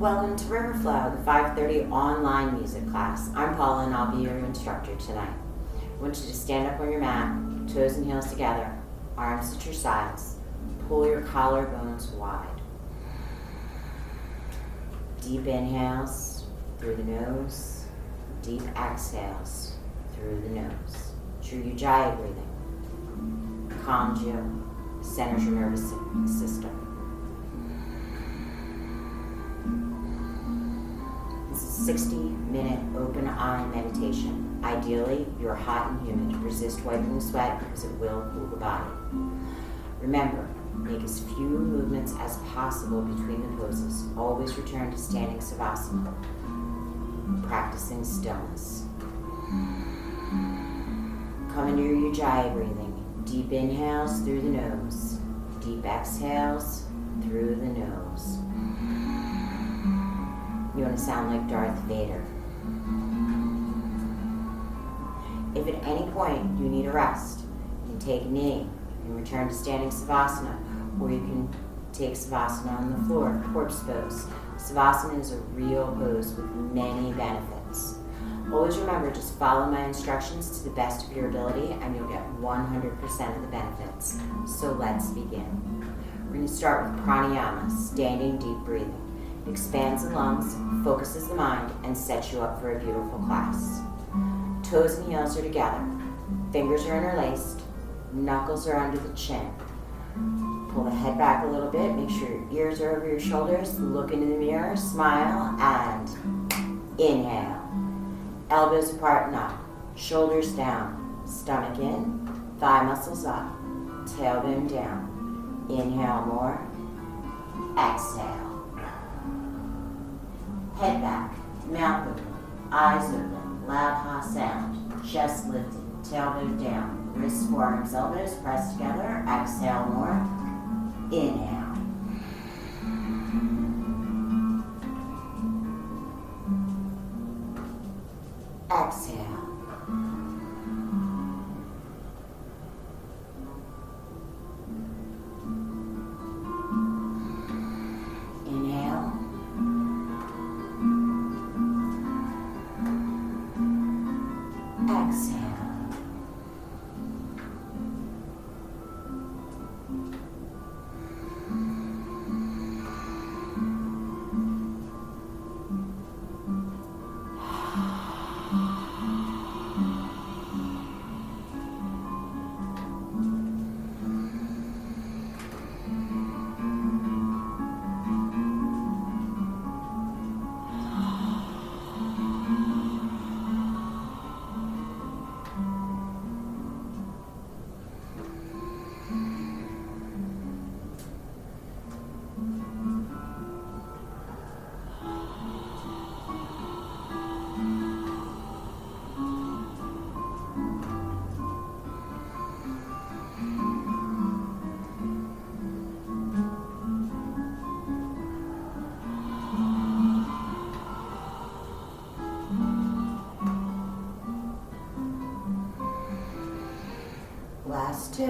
Welcome to River Flow, the 5:30 online music class. I'm Paula and I'll be your instructor tonight. I want you to stand up on your mat, toes and heels together, arms at your sides. Pull your collarbones wide. Deep inhales through the nose, deep exhales through the nose. True Ujjayi breathing. Calms you, centers your nervous system. This is a 60-minute open eye meditation. Ideally, you're hot and humid. Resist wiping the sweat because it will cool the body. Remember, make as few movements as possible between the poses. Always return to standing savasana. Practicing stillness. Come into your Ujjayi breathing. Deep inhales through the nose. Deep exhales through the nose. You want to sound like Darth Vader. If at any point you need a rest, you can take a knee and return to standing savasana, or you can take savasana on the floor, corpse pose. Savasana is a real pose with many benefits. Always remember, just follow my instructions to the best of your ability and you'll get 100% of the benefits. So let's begin. We're going to start with pranayama, standing deep breathing. It expands the lungs, focuses the mind, and sets you up for a beautiful class. Toes and heels are together. Fingers are interlaced. Knuckles are under the chin. Pull the head back a little bit. Make sure your ears are over your shoulders. Look into the mirror, smile, and inhale. Elbows apart and up. Shoulders down. Stomach in. Thigh muscles up. Tailbone down. Inhale more. Exhale. Head back. Mouth open. Eyes open. Loud ha sound. Chest lifted. Tailbone down. Wrists, forearms, elbows pressed together. Exhale more. Inhale. Exhale. Inhale. Exhale. Last two.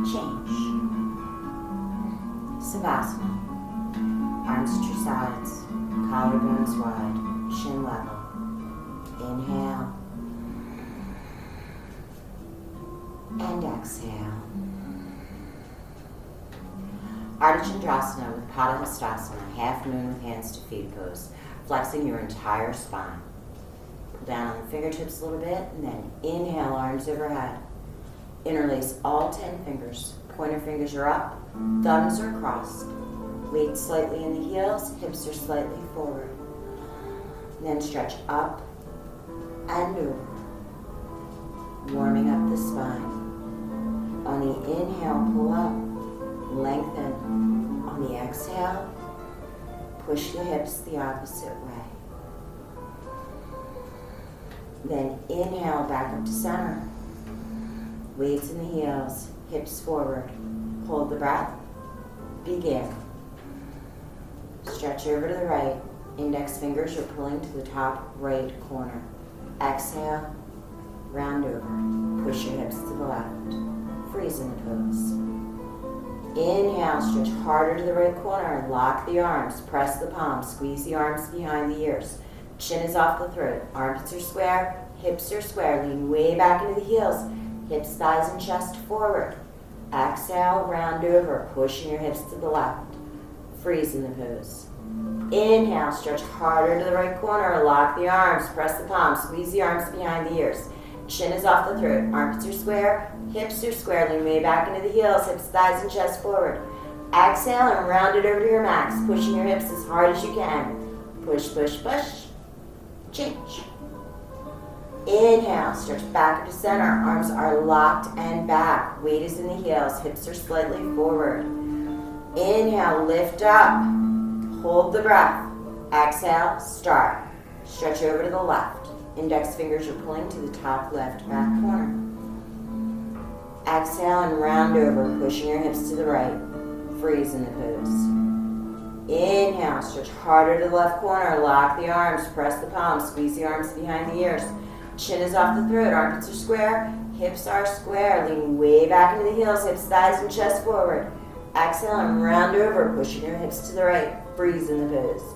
Change. Savasana. Arms at your sides, collarbones wide, chin level. Inhale. And exhale. Ardha Chandrasana with Pada Hastasana, half moon with hands to feet pose, flexing your entire spine. Pull down on the fingertips a little bit, and then inhale, arms overhead. Interlace all 10 fingers. Pointer fingers are up, thumbs are crossed. Weight slightly in the heels, hips are slightly forward. And then stretch up and over, warming up the spine. On the inhale, pull up, lengthen. On the exhale, push the hips the opposite way. Then inhale, back up to center. Weights in the heels, hips forward. Hold the breath. Begin. Stretch over to the right. Index fingers are pulling to the top right corner. Exhale, round over. Push your hips to the left. Freeze in the pose. Inhale, stretch harder to the right corner. Lock the arms. Press the palms. Squeeze the arms behind the ears. Chin is off the throat. Armpits are square. Hips are square. Lean way back into the heels. Hips, thighs, and chest forward. Exhale, round over. Pushing your hips to the left. Freeze in the pose. Inhale, stretch harder to the right corner. Lock the arms. Press the palms. Squeeze the arms behind the ears. Chin is off the throat. Armpits are square. Hips are square. Lean way back into the heels. Hips, thighs, and chest forward. Exhale and round it over to your max. Pushing your hips as hard as you can. Push, push, push. Change. Inhale, stretch back to center. Arms are locked and back. Weight is in the heels. Hips are slightly forward. Inhale, lift up. Hold the breath. Exhale, start. Stretch over to the left. Index fingers are pulling to the top left back corner. Exhale and round over, pushing your hips to the right. Freeze in the pose. Inhale, stretch harder to the left corner. Lock the arms, press the palms, squeeze the arms behind the ears. Chin is off the throat, armpits are square, hips are square. Lean way back into the heels, hips, thighs, and chest forward. Exhale and round over, pushing your hips to the right. Freeze in the pose.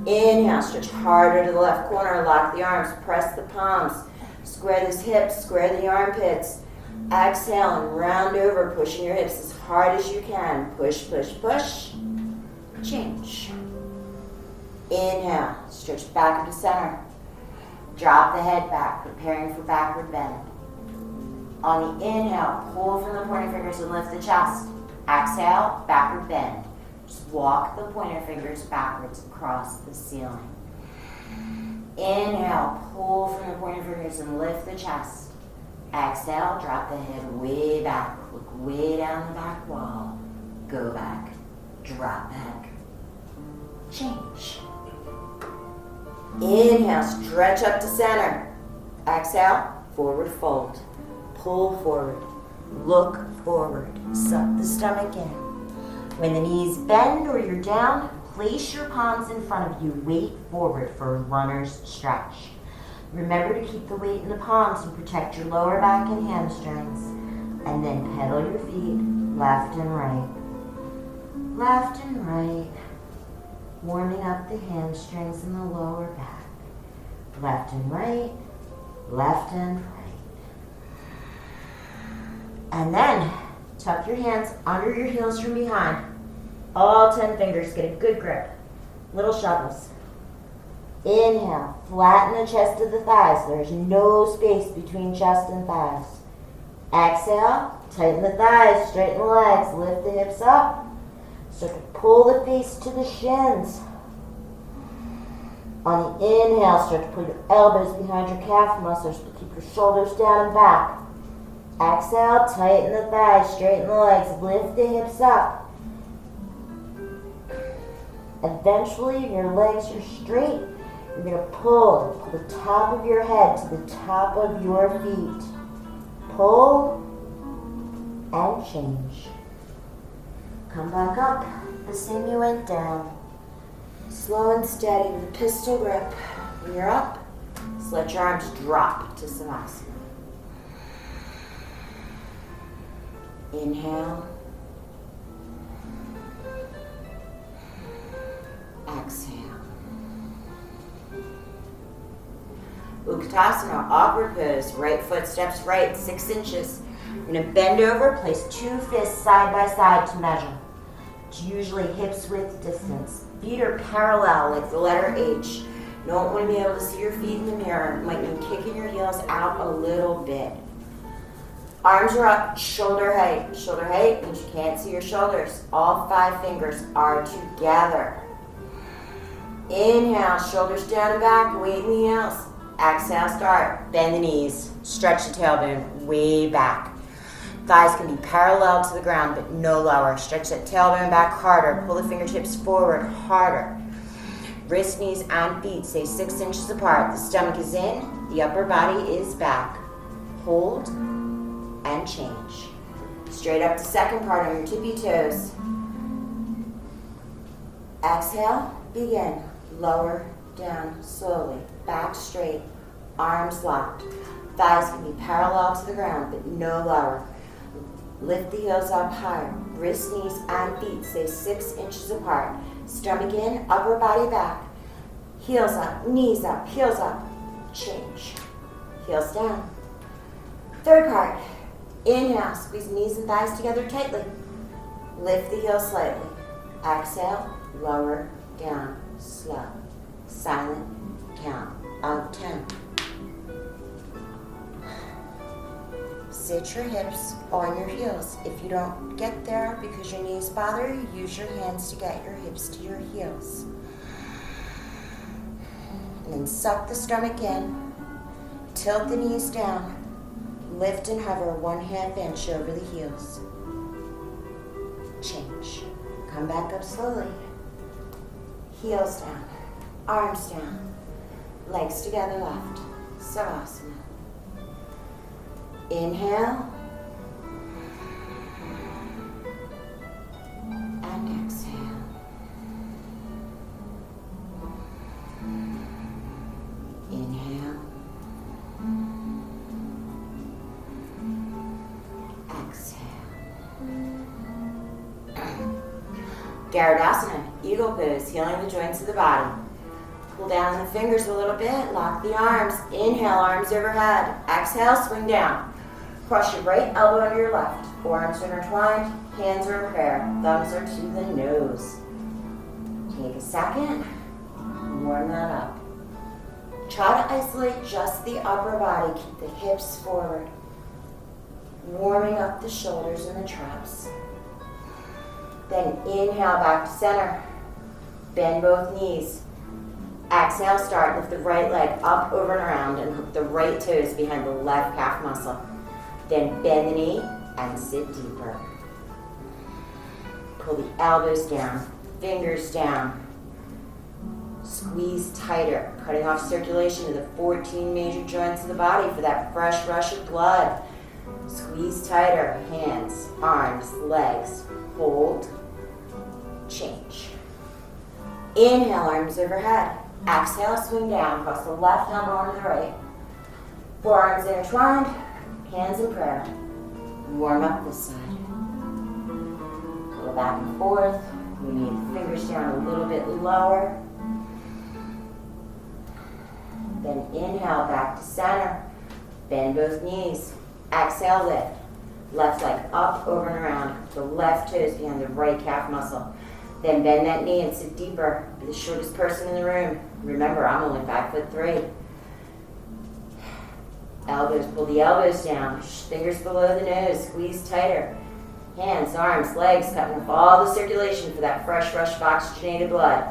Inhale, stretch harder to the left corner. Lock the arms, press the palms. Square those hips, square the armpits. Exhale and round over, pushing your hips as hard as you can. Push, push, push. Change. Inhale, stretch back up to center. Drop the head back, preparing for backward bend. On the inhale, pull from the pointer fingers and lift the chest. Exhale, backward bend. Just walk the pointer fingers backwards across the ceiling. Inhale, pull from the pointer fingers and lift the chest. Exhale, drop the head way back. Look way down the back wall. Go back. Drop back. Change. Inhale, stretch up to center. Exhale, forward fold. Pull forward. Look forward. Suck the stomach in. When the knees bend or you're down, place your palms in front of you. Weight forward for a runner's stretch. Remember to keep the weight in the palms and protect your lower back and hamstrings. And then pedal your feet left and right. Left and right. Warming up the hamstrings and the lower back. Left and right. Left and right. And then tuck your hands under your heels from behind. All 10 fingers, get a good grip. Little shovels. Inhale, flatten the chest of the thighs. There's no space between chest and thighs. Exhale, tighten the thighs, straighten the legs, lift the hips up. Start to pull the face to the shins. On the inhale, start to pull your elbows behind your calf muscles, but keep your shoulders down and back. Exhale, tighten the thighs, straighten the legs, lift the hips up. Eventually, if your legs are straight, you're going to pull the top of your head to the top of your feet. Pull and change. Come back up the same you went down. Slow and steady with a pistol grip. When you're up, just let your arms drop to Savasana. Inhale. Exhale. Utkatasana, awkward pose. Right foot steps right, 6 inches. You're going to bend over, place 2 fists side by side to measure. It's usually hips width distance. Feet are parallel like the letter H. You don't want to be able to see your feet in the mirror. You might mean kicking your heels out a little bit. Arms are up, shoulder height. Shoulder height means you can't see your shoulders. All 5 fingers are together. Inhale, shoulders down and back, weight in the heels. Exhale, start. Bend the knees. Stretch the tailbone way back. Thighs can be parallel to the ground, but no lower. Stretch that tailbone back harder. Pull the fingertips forward harder. Wrist, knees, and feet stay 6 inches apart. The stomach is in, the upper body is back. Hold and change. Straight up to second part on your tippy toes. Exhale, begin. Lower, down, slowly. Back straight, arms locked. Thighs can be parallel to the ground, but no lower. Lift the heels up higher. Wrists, knees, and feet stay 6 inches apart. Stomach in, upper body back. Heels up, heels up. Change. Heels down. Third part. Inhale, squeeze knees and thighs together tightly. Lift the heels slightly. Exhale, lower, down, slow. Silent count of 10. Sit your hips on your heels. If you don't get there because your knees bother you, use your hands to get your hips to your heels. And then suck the stomach in. Tilt the knees down. Lift and hover 1/2 inch over the heels. Change. Come back up slowly. Heels down. Arms down. Legs together left. Savasana. Inhale. And exhale. Inhale. Exhale. Garudasana, eagle pose, healing the joints of the body. Pull down the fingers a little bit, lock the arms. Inhale, arms overhead. Exhale, swing down. Cross your right elbow under your left. Forearms intertwined, hands are in prayer. Thumbs are to the nose. Take a second, warm that up. Try to isolate just the upper body. Keep the hips forward. Warming up the shoulders and the traps. Then inhale back to center. Bend both knees. Exhale, start. Lift the right leg up, over, and around, and hook the right toes behind the left calf muscle. Then bend the knee and sit deeper. Pull the elbows down, fingers down. Squeeze tighter, cutting off circulation to the 14 major joints of the body for that fresh rush of blood. Squeeze tighter, hands, arms, legs. Hold, change. Inhale, arms overhead. Exhale, swing down, cross the left elbow onto the right. Forearms intertwined, hands in prayer. Warm up this side. Go back and forth. We need the fingers down a little bit lower. Then inhale, back to center. Bend both knees. Exhale, lift. Left leg up, over, and around. The left toes behind the right calf muscle. Then bend that knee and sit deeper. Be the shortest person in the room. Remember, I'm only 5'3". Elbows, pull the elbows down. Fingers below the nose. Squeeze tighter. Hands, arms, legs, cutting off all the circulation for that fresh rush of oxygenated blood.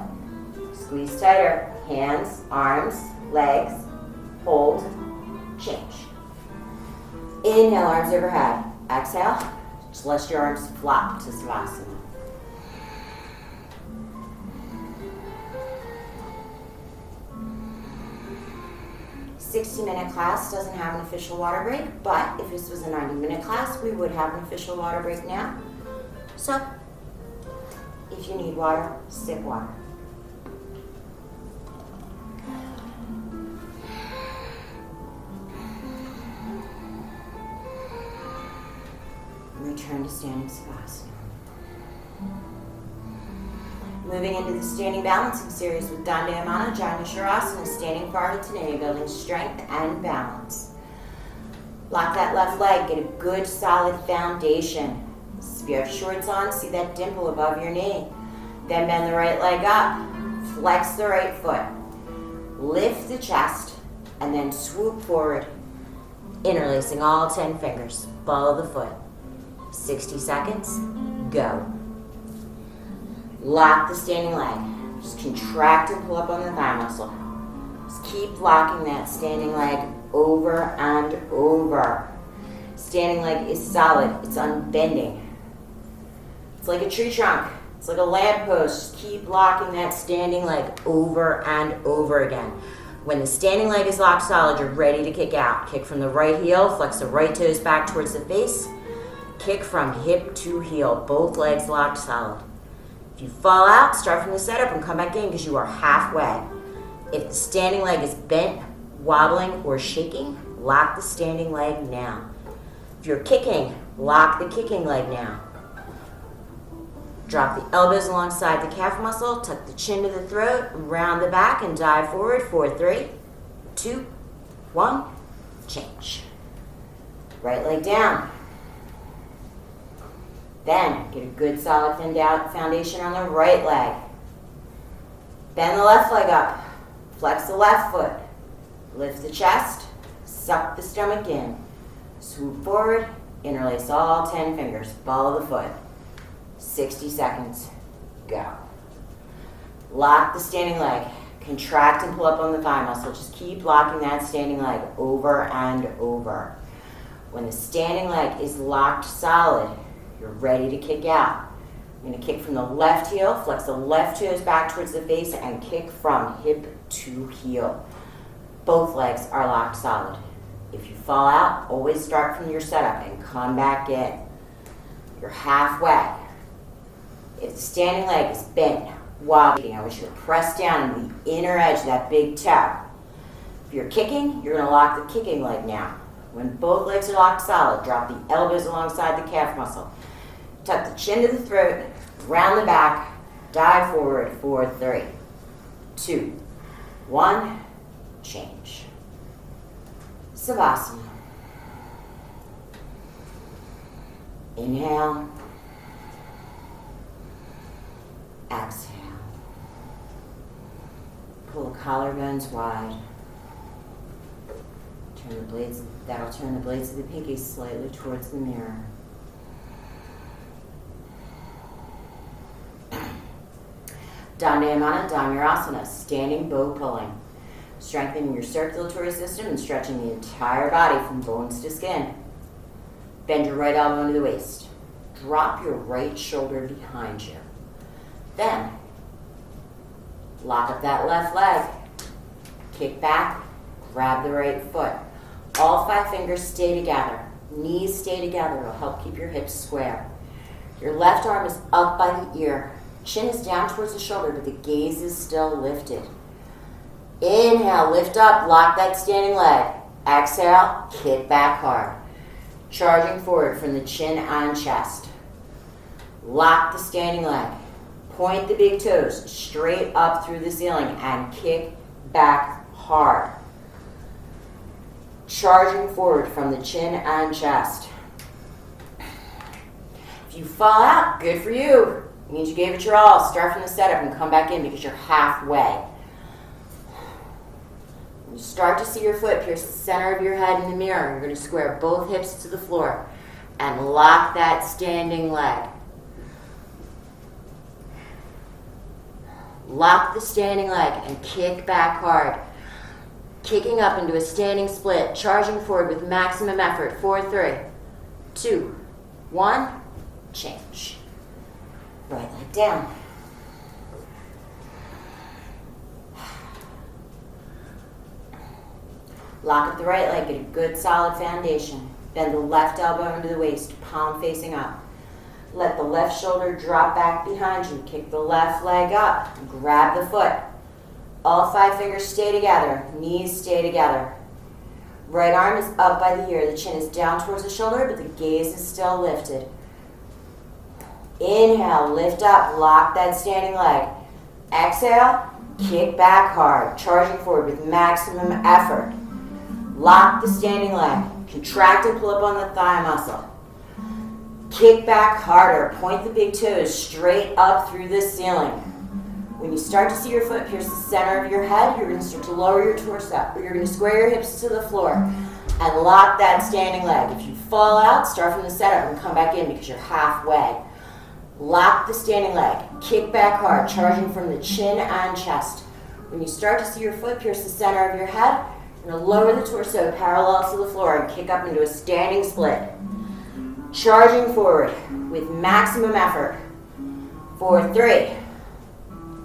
Squeeze tighter. Hands, arms, legs. Hold. Change. Inhale, arms overhead. Exhale, just let your arms flop to Savasana. A 60-minute class doesn't have an official water break, but if this was a 90-minute class, we would have an official water break now. So, if you need water, sip water. Return to standing Savasana. Moving into the standing balancing series with Dandayamana Janusharasana, standing Ardha, building strength and balance. Lock that left leg, get a good solid foundation. If you have shorts on, see that dimple above your knee. Then bend the right leg up, flex the right foot. Lift the chest, and then swoop forward, interlacing all 10 fingers. Follow the foot. 60 seconds, go. Lock the standing leg. Just contract and pull up on the thigh muscle. Just keep locking that standing leg over and over. Standing leg is solid. It's unbending. It's like a tree trunk. It's like a lamppost. Just keep locking that standing leg over and over again. When the standing leg is locked solid, you're ready to kick out. Kick from the right heel, flex the right toes back towards the face. Kick from hip to heel, both legs locked solid. If you fall out, start from the setup and come back in because you are halfway. If the standing leg is bent, wobbling, or shaking, lock the standing leg now. If you're kicking, lock the kicking leg now. Drop the elbows alongside the calf muscle, tuck the chin to the throat, round the back and dive forward. 4, 3, 2, 1, change. Right leg down. Then get a good solid foundation on the right leg. Bend the left leg up. Flex the left foot. Lift the chest. Suck the stomach in. Swoop forward. Interlace all 10 fingers. Ball of the foot. 60 seconds. Go. Lock the standing leg. Contract and pull up on the thigh muscle. Just keep locking that standing leg over and over. When the standing leg is locked solid, you're ready to kick out. You're going to kick from the left heel, flex the left toes back towards the face, and kick from hip to heel. Both legs are locked solid. If you fall out, always start from your setup and come back in. You're halfway. If the standing leg is bent, wobbling, I want you to press down on the inner edge of that big toe. If you're kicking, you're going to lock the kicking leg now. When both legs are locked solid, drop the elbows alongside the calf muscle. Tuck the chin to the throat, round the back, dive forward. 4, 3, 2, 1, change. Savasana. Inhale. Exhale. Pull the collarbones wide. That'll turn the blades of the pinkies slightly towards the mirror. Dandayamana Dhammayurasana, standing bow pulling. Strengthening your circulatory system and stretching the entire body from bones to skin. Bend your right elbow into the waist. Drop your right shoulder behind you. Then, lock up that left leg. Kick back, grab the right foot. All 5 fingers stay together. Knees stay together. It'll help keep your hips square. Your left arm is up by the ear. Chin is down towards the shoulder, but the gaze is still lifted. Inhale, lift up, lock that standing leg. Exhale, kick back hard. Charging forward from the chin and chest. Lock the standing leg. Point the big toes straight up through the ceiling and kick back hard. Charging forward from the chin and chest. If you fall out, good for you. It means you gave it your all. Start from the setup and come back in because you're halfway. You start to see your foot pierce the center of your head in the mirror. You're going to square both hips to the floor and lock that standing leg. Lock the standing leg and kick back hard. Kicking up into a standing split, charging forward with maximum effort. 4, 3, 2, 1, change. Right leg down. Lock up the right leg, get a good solid foundation. Bend the left elbow into the waist, palm facing up. Let the left shoulder drop back behind you. Kick the left leg up. Grab the foot. All 5 fingers stay together. Knees stay together. Right arm is up by the ear. The chin is down towards the shoulder, but the gaze is still lifted. Inhale, lift up, lock that standing leg. Exhale, kick back hard, charging forward with maximum effort. Lock the standing leg. Contract and pull up on the thigh muscle. Kick back harder. Point the big toes straight up through the ceiling. When you start to see your foot pierce the center of your head, you're going to start to lower your torso. You're going to square your hips to the floor and lock that standing leg. If you fall out, start from the setup and come back in because you're halfway. Lock the standing leg. Kick back hard, charging from the chin and chest. When you start to see your foot pierce the center of your head, you're going to lower the torso parallel to the floor and kick up into a standing split. Charging forward with maximum effort. 4, 3,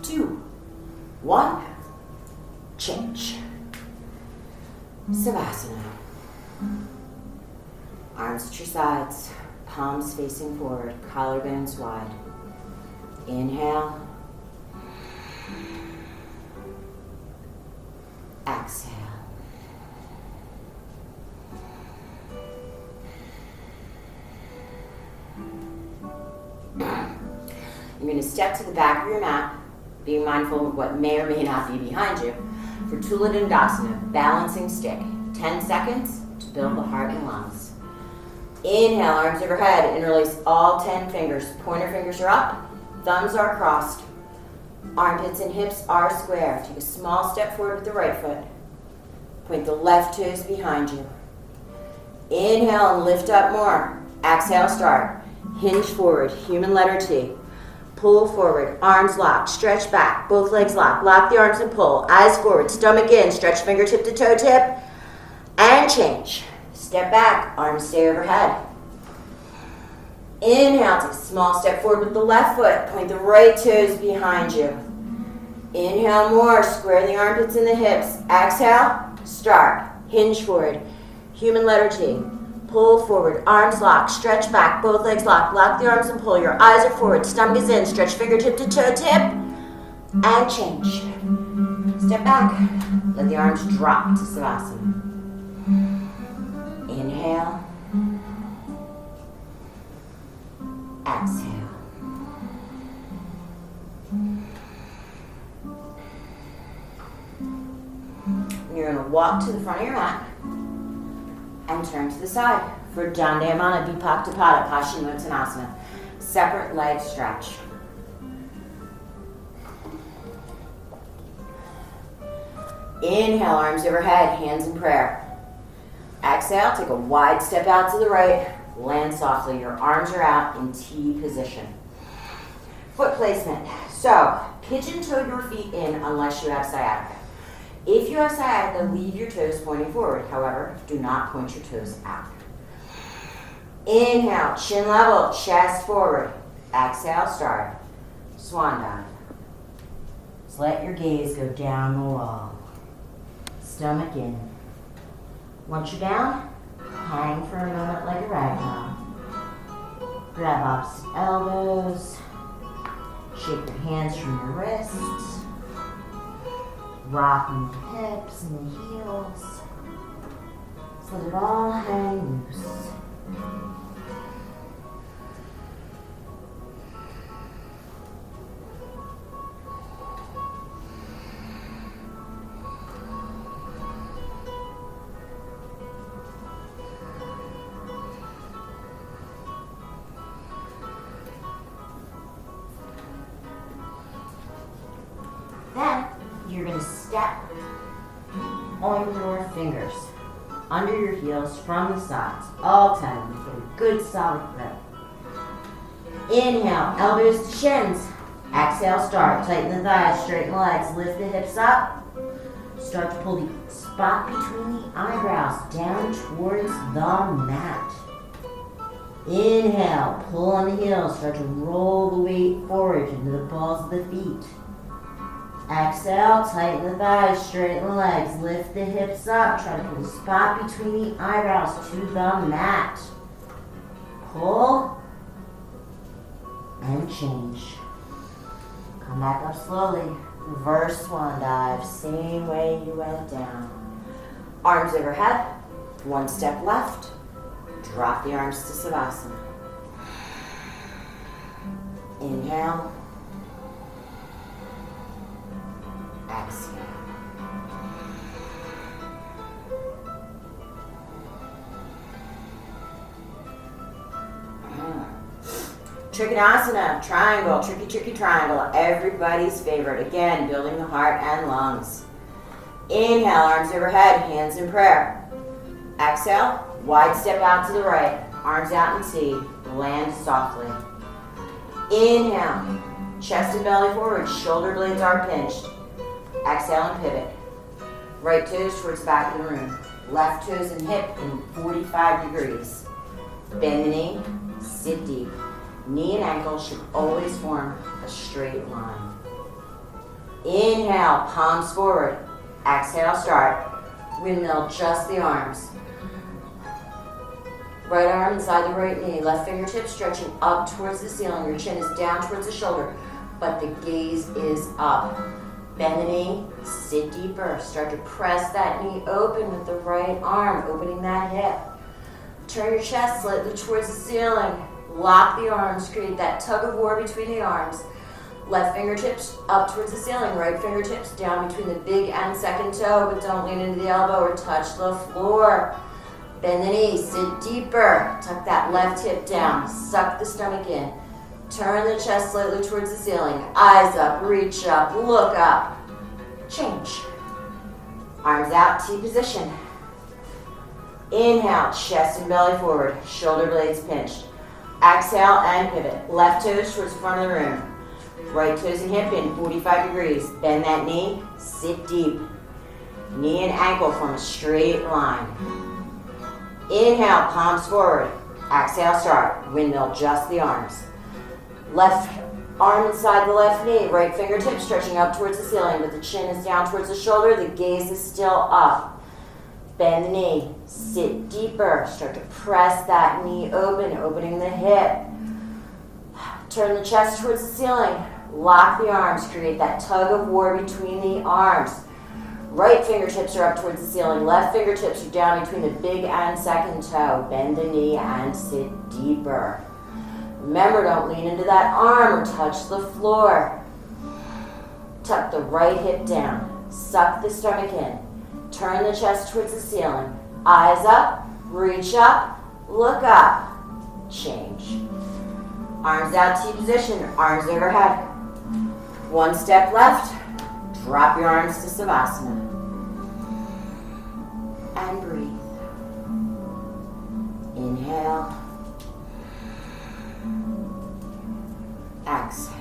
2, 1. Change. Savasana. Arms at your sides, palms facing forward, collarbones wide. Inhale. Exhale. You're going to step to the back of your mat, being mindful of what may or may not be behind you, for Tula Dandasana, balancing stick. 10 seconds to build the heart and lungs. Inhale, arms overhead, interlace all 10 fingers. Pointer fingers are up, thumbs are crossed. Armpits and hips are square. Take a small step forward with the right foot. Point the left toes behind you. Inhale and lift up more. Exhale, start. Hinge forward, human letter T. Pull forward, arms locked, stretch back, both legs locked. Lock the arms and pull. Eyes forward, stomach in, stretch fingertip to toe tip. And change. Step back, arms stay overhead. Inhale, take a small step forward with the left foot. Point the right toes behind you. Inhale more, square the armpits and the hips. Exhale, start. Hinge forward, human letter T. Pull forward, arms locked, stretch back, both legs locked. Lock the arms and pull. Your eyes are forward, stomach is in, stretch fingertip to toe tip. And change. Step back, let the arms drop to Savasana. Inhale. Exhale. You're going to walk to the front of your mat and turn to the side for Dandayamana Vipaktapada Paschimottanasana. Separate leg stretch. Inhale, arms overhead, hands in prayer. Exhale, take a wide step out to the right. Land softly. Your arms are out in T position. Foot placement. So, pigeon toe your feet in unless you have sciatica. If you have sciatica, leave your toes pointing forward. However, do not point your toes out. Inhale, chin level, chest forward. Exhale, start. Swan dive. So let your gaze go down the wall. Stomach in. Once you're down, hang for a moment like a ragdoll. Grab opposite elbows. Shake your hands from your wrists. Rocking the hips and the heels. Just let it all hang loose. Then you're going to step on your fingers under your heels from the sides, all 10. Get a good solid grip. Inhale, elbows to shins. Exhale, start. Tighten the thighs, straighten the legs, lift the hips up. Start to pull the spot between the eyebrows down towards the mat. Inhale, pull on the heels, start to roll the weight forward into the balls of the feet. Exhale, tighten the thighs, straighten the legs, lift the hips up, try to pull the spot between the eyebrows to the mat. Pull, and change. Come back up slowly, reverse swan dive, same way you went down. Arms overhead, one step left, drop the arms to Savasana. Inhale. Exhale. Trikonasana, triangle, tricky triangle, everybody's favorite. Again, building the heart and lungs. Inhale, arms overhead, hands in prayer. Exhale, wide step out to the right, arms out in T, land softly. Inhale, chest and belly forward, shoulder blades are pinched. Exhale and pivot. Right toes towards the back of the room. Left toes and hip in 45 degrees. Bend the knee, sit deep. Knee and ankle should always form a straight line. Inhale, palms forward. Exhale, start. Windmill, just the arms. Right arm inside the right knee. Left fingertips stretching up towards the ceiling. Your chin is down towards the shoulder, but the gaze is up. Bend the knee, sit deeper. Start to press that knee open with the right arm, opening that hip. Turn your chest slightly towards the ceiling. Lock the arms, create that tug of war between the arms. Left fingertips up towards the ceiling, right fingertips down between the big and second toe, but don't lean into the elbow or touch the floor. Bend the knee, sit deeper. Tuck that left hip down, suck the stomach in. Turn the chest slightly towards the ceiling. Eyes up, reach up, look up. Change. Arms out, T position. Inhale, chest and belly forward, shoulder blades pinched. Exhale and pivot. Left toes towards the front of the room. Right toes and hip in 45 degrees. Bend that knee, sit deep. Knee and ankle form a straight line. Inhale, palms forward. Exhale, start. Windmill, just the arms. Left arm inside the left knee. Right fingertips stretching up towards the ceiling, but the chin is down towards the shoulder. The gaze is still up. Bend the knee. Sit deeper. Start to press that knee open, opening the hip. Turn the chest towards the ceiling. Lock the arms. Create that tug of war between the arms. Right fingertips are up towards the ceiling. Left fingertips are down between the big and second toe. Bend the knee and sit deeper. Remember, don't lean into that arm or touch the floor. Tuck the right hip down. Suck the stomach in. Turn the chest towards the ceiling. Eyes up, reach up, look up. Change. Arms out, T position, arms overhead. One step left. Drop your arms to Savasana. And breathe. Inhale. Exhale.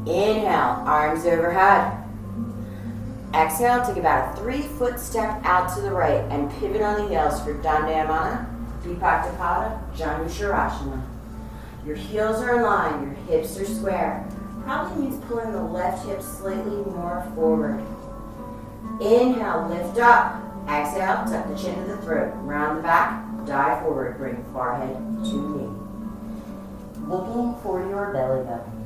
Inhale, arms overhead. Exhale, take about a 3-foot step out to the right and pivot on the heels for Dandayamana, Vipakta Paula, Janusharashana. Your heels are in line, your hips are square. Probably means pulling the left hip slightly more forward. Inhale, lift up. Exhale, tuck the chin to the throat. Round the back, dive forward, bring forehead to knee. Looking for your belly button.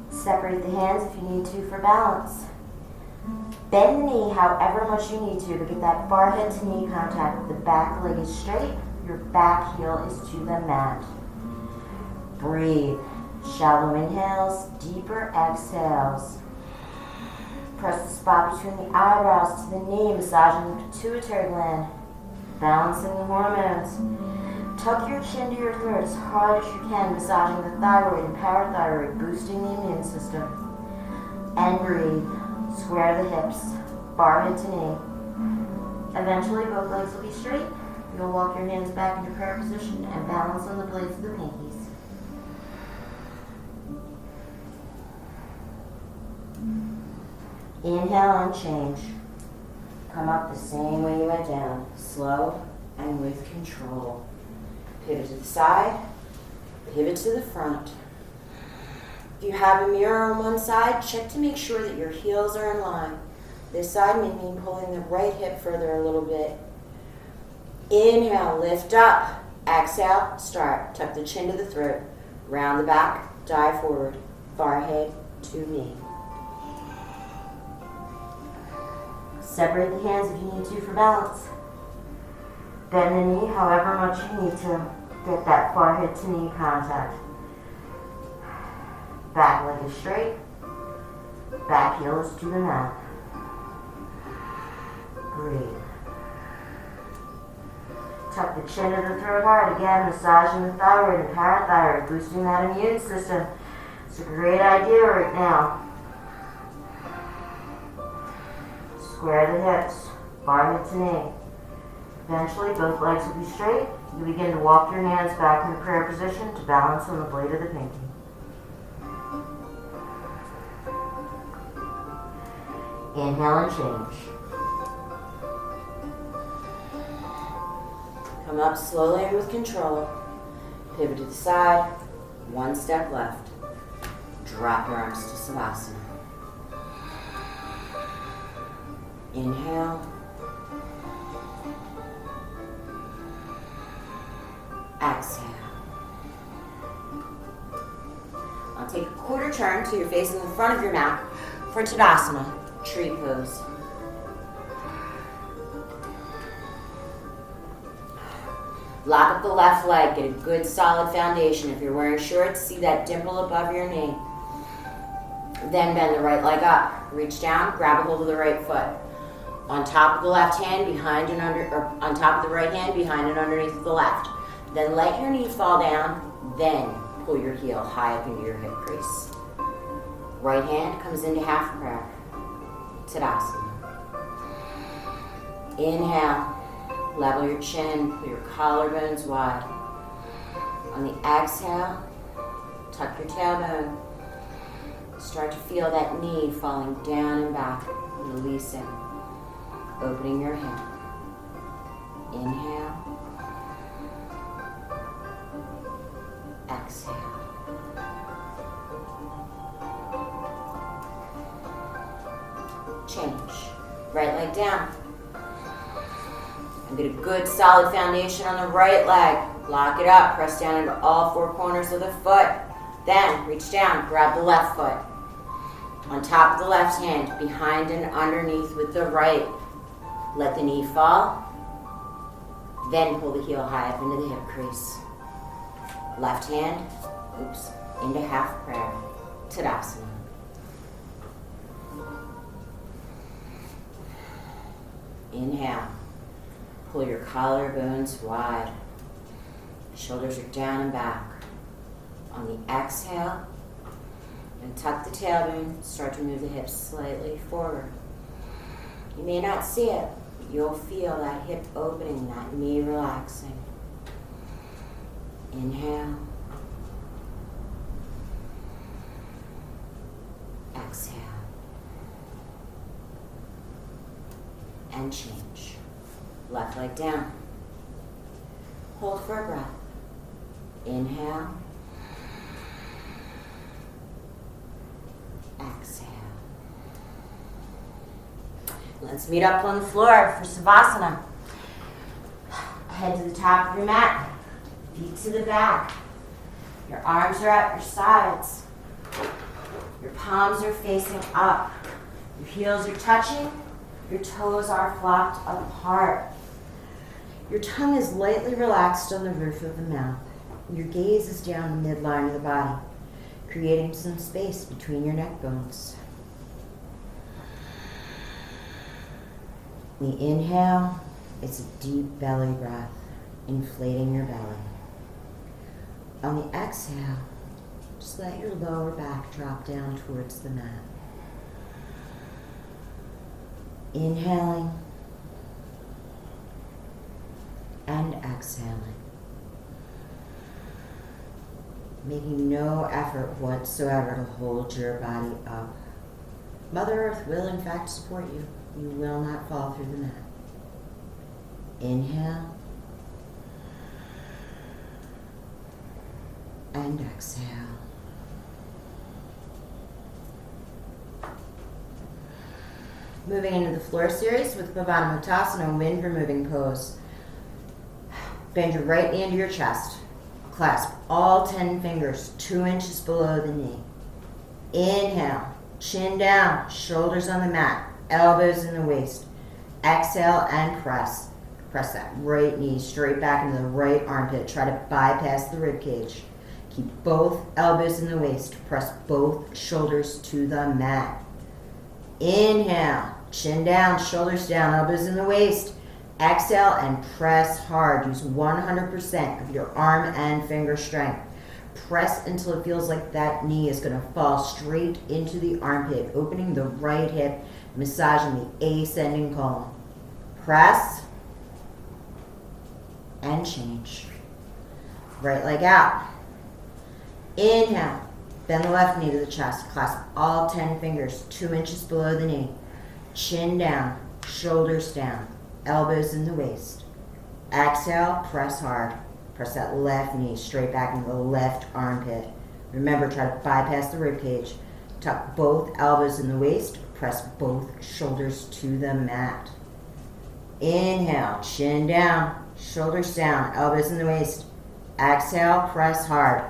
Separate the hands if you need to for balance. Bend the knee however much you need to get that forehead to knee contact. The back leg is straight, your back heel is to the mat. Breathe. Shallow inhales, deeper exhales. Press the spot between the eyebrows to the knee, massaging the pituitary gland, balancing the hormones. Tuck your chin to your throat as hard as you can, massaging the thyroid and parathyroid, boosting the immune system. And breathe. Square the hips, forehead to knee. Eventually, both legs will be straight. You'll walk your hands back into prayer position and balance on the blades of the pinkies. Inhale and change. Come up the same way you went down, slow and with control. Pivot to the side, pivot to the front. If you have a mirror on one side, check to make sure that your heels are in line. This side may mean pulling the right hip further a little bit. Inhale, lift up. Exhale, start. Tuck the chin to the throat. Round the back, dive forward. Forehead to knee. Separate the hands if you need to for balance. Bend the knee however much you need to get that forehead to knee contact. Back leg is straight. Back heel is to the mat. Breathe. Tuck the chin to the throat hard. Again, massaging the thyroid and parathyroid, boosting that immune system. It's a great idea right now. Square the hips, forehead to knee. Eventually, both legs will be straight. You begin to walk your hands back into prayer position to balance on the blade of the pinky. Inhale and change. Come up slowly and with control. Pivot to the side. One step left. Drop your arms to Savasana. Inhale. Exhale. I'll take a quarter turn so you're facing the front of your mat for Tadasana, tree pose. Lock up the left leg, get a good solid foundation. If you're wearing shorts, see that dimple above your knee. Then bend the right leg up. Reach down, grab a hold of the right foot. On top of the left hand, behind and under, or on top of the right hand, behind and underneath the left. Then let your knee fall down, then pull your heel high up into your hip crease. Right hand comes into half prayer. Tadasana. Inhale. Level your chin, pull your collarbones wide. On the exhale, tuck your tailbone. Start to feel that knee falling down and back, releasing, opening your hip. Inhale. Exhale. Change. Right leg down. And get a good solid foundation on the right leg. Lock it up. Press down into all four corners of the foot. Then reach down. Grab the left foot. On top of the left hand. Behind and underneath with the right. Let the knee fall. Then pull the heel high up into the hip crease. Left hand. Into half prayer. Tadasana. Inhale. Pull your collarbones wide. Shoulders are down and back. On the exhale, and tuck the tailbone. Start to move the hips slightly forward. You may not see it, but you'll feel that hip opening, that knee relaxing. Inhale. Exhale. And change. Left leg down. Hold for a breath. Inhale. Exhale. Let's meet up on the floor for Savasana. Head to the top of your mat. Feet to the back. Your arms are at your sides. Your palms are facing up. Your heels are touching. Your toes are flopped apart. Your tongue is lightly relaxed on the roof of the mouth. Your gaze is down the midline of the body, creating some space between your neck bones. The inhale, it's a deep belly breath, inflating your belly. On the exhale, just let your lower back drop down towards the mat. Inhaling and exhaling, making no effort whatsoever to hold your body up. Mother Earth will in fact support you. You will not fall through the mat. Inhale and exhale. Moving into the floor series with Pavana Muktasana, wind removing pose. Bend your right knee into your chest. Clasp all 10 fingers 2 inches below the knee. Inhale, chin down, shoulders on the mat, elbows in the waist. Exhale and press. Press that right knee straight back into the right armpit. Try to bypass the rib cage. Keep both elbows in the waist. Press both shoulders to the mat. Inhale, chin down, shoulders down, elbows in the waist. Exhale and press hard. Use 100% of your arm and finger strength. Press until it feels like that knee is going to fall straight into the armpit, opening the right hip, massaging the ascending colon. Press and change. Right leg out. Inhale. Bend the left knee to the chest. Clasp all 10 fingers 2 inches below the knee. Chin down, shoulders down, elbows in the waist. Exhale, press hard. Press that left knee straight back into the left armpit. Remember, try to bypass the rib cage. Tuck both elbows in the waist. Press both shoulders to the mat. Inhale, chin down, shoulders down, elbows in the waist. Exhale, press hard.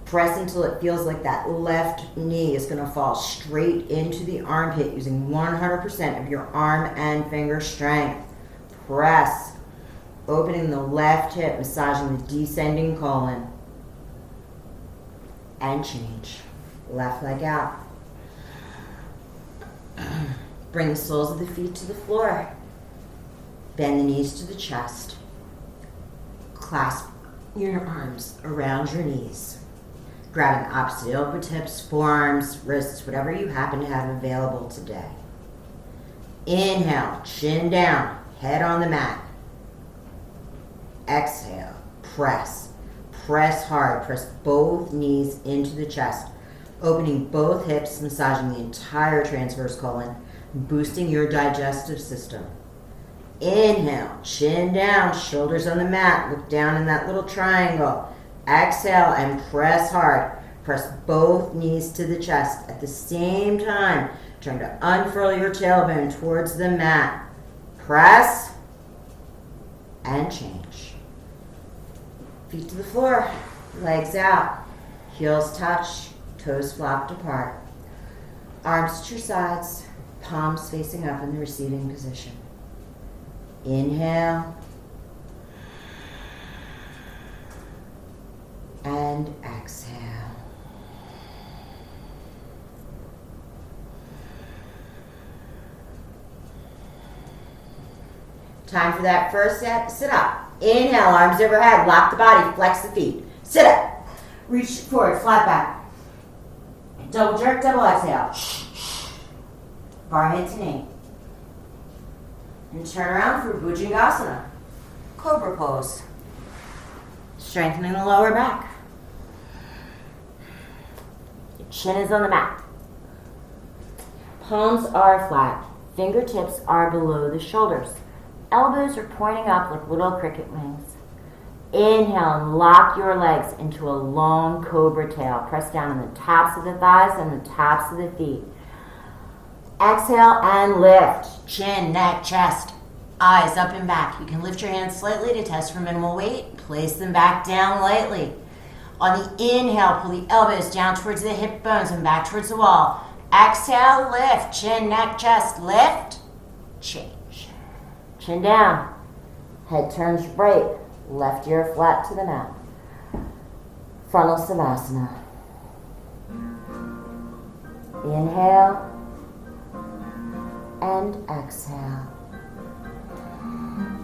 Press until it feels like that left knee is going to fall straight into the armpit using 100% of your arm and finger strength. Press, opening the left hip, massaging the descending colon. And change. Left leg out. Bring the soles of the feet to the floor. Bend the knees to the chest. Clasp your arms around your knees. Grabbing opposite elbow tips, forearms, wrists, whatever you happen to have available today. Inhale, chin down, head on the mat. Exhale, press. Press hard. Press both knees into the chest. Opening both hips, massaging the entire transverse colon, boosting your digestive system. Inhale, chin down, shoulders on the mat. Look down in that little triangle. Exhale and press hard. Press both knees to the chest at the same time, trying to unfurl your tailbone towards the mat. Press and change. Feet to the floor, legs out, heels touch, toes flopped apart. Arms at your sides, palms facing up in the receiving position. Inhale. And exhale. Time for that first set. Sit up. Inhale, arms overhead. Lock the body. Flex the feet. Sit up. Reach forward. Flat back. Double jerk. Double exhale. Bar head to knee. And turn around for Bhujangasana. Cobra pose. Strengthening the lower back. Your chin is on the mat. Palms are flat. Fingertips are below the shoulders. Elbows are pointing up like little cricket wings. Inhale and lock your legs into a long cobra tail. Press down on the tops of the thighs and the tops of the feet. Exhale and lift. Chin, neck, chest, eyes up and back. You can lift your hands slightly to test for minimal weight. Place them back down lightly. On the inhale, pull the elbows down towards the hip bones and back towards the wall. Exhale, lift. Chin, neck, chest, lift. Change. Chin down. Head turns right. Left ear flat to the mat. Frontal Savasana. Inhale and exhale.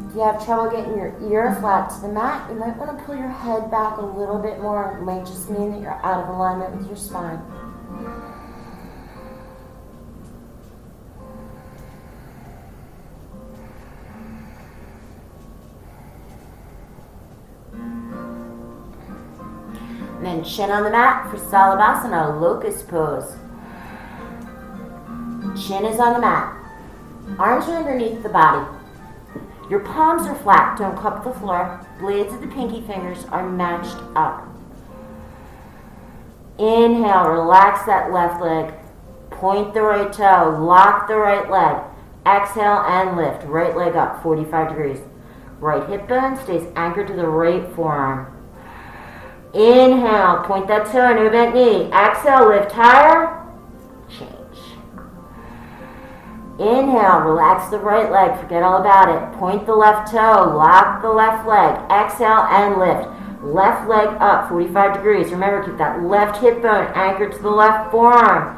If you have trouble getting your ear flat to the mat, you might want to pull your head back a little bit more. It might just mean that you're out of alignment with your spine. And then chin on the mat for Salabhasana, locust pose. Chin is on the mat. Arms are underneath the body. Your palms are flat, don't cup the floor. Blades of the pinky fingers are matched up. Inhale, relax that left leg. Point the right toe, lock the right leg. Exhale and lift, right leg up, 45 degrees. Right hip bone stays anchored to the right forearm. Inhale, point that toe, no bent knee. Exhale, lift higher. Change. Inhale, relax the right leg, forget all about it. Point the left toe, lock the left leg. Exhale and lift. Left leg up, 45 degrees. Remember, keep that left hip bone anchored to the left forearm.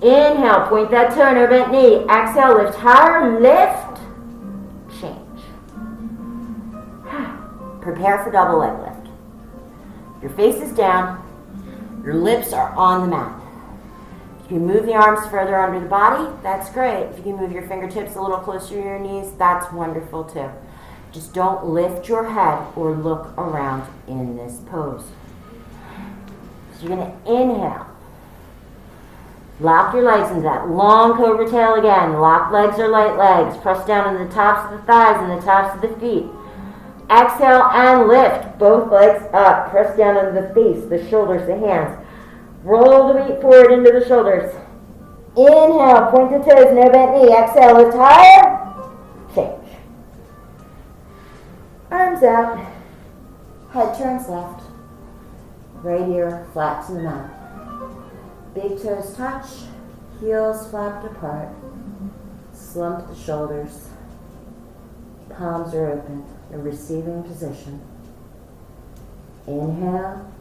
Inhale, point that toe, no bent knee. Exhale, lift higher, lift. Change. Prepare for double leg lift. Your face is down, your lips are on the mat. If you can move the arms further under the body, that's great. If you can move your fingertips a little closer to your knees, that's wonderful too. Just don't lift your head or look around in this pose. So you're going to inhale. Lock your legs into that long cobra tail again. Locked legs or light legs. Press down into the tops of the thighs and the tops of the feet. Exhale and lift. Both legs up. Press down into the face, the shoulders, the hands. Roll the weight forward into the shoulders. Inhale, point the toes, no bent knee. Exhale, lift higher. Change. Arms out. Head turns left. Right ear flat to the mat. Big toes touch. Heels flapped apart. Slump the shoulders. Palms are open. The receiving position. Inhale.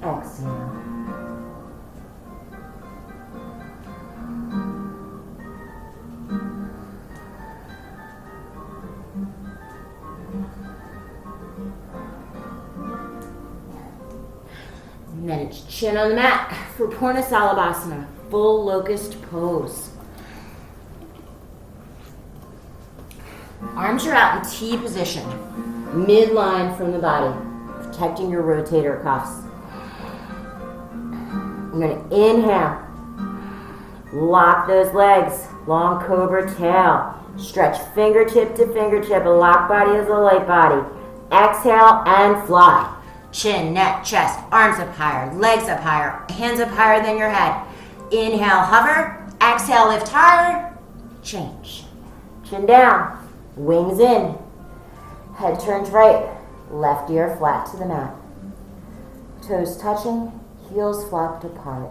Exhale. And then it's chin on the mat for Purna Salabhasana, full locust pose. Arms are out in T position, midline from the body, protecting your rotator cuffs. I'm going to inhale, lock those legs, long cobra tail, stretch fingertip to fingertip, a locked body is a light body. Exhale and fly. Chin, neck, chest, arms up higher, legs up higher, hands up higher than your head. Inhale, hover. Exhale, lift higher. Change. Chin down, wings in. Head turns right, left ear flat to the mat. Toes touching, heels flopped apart.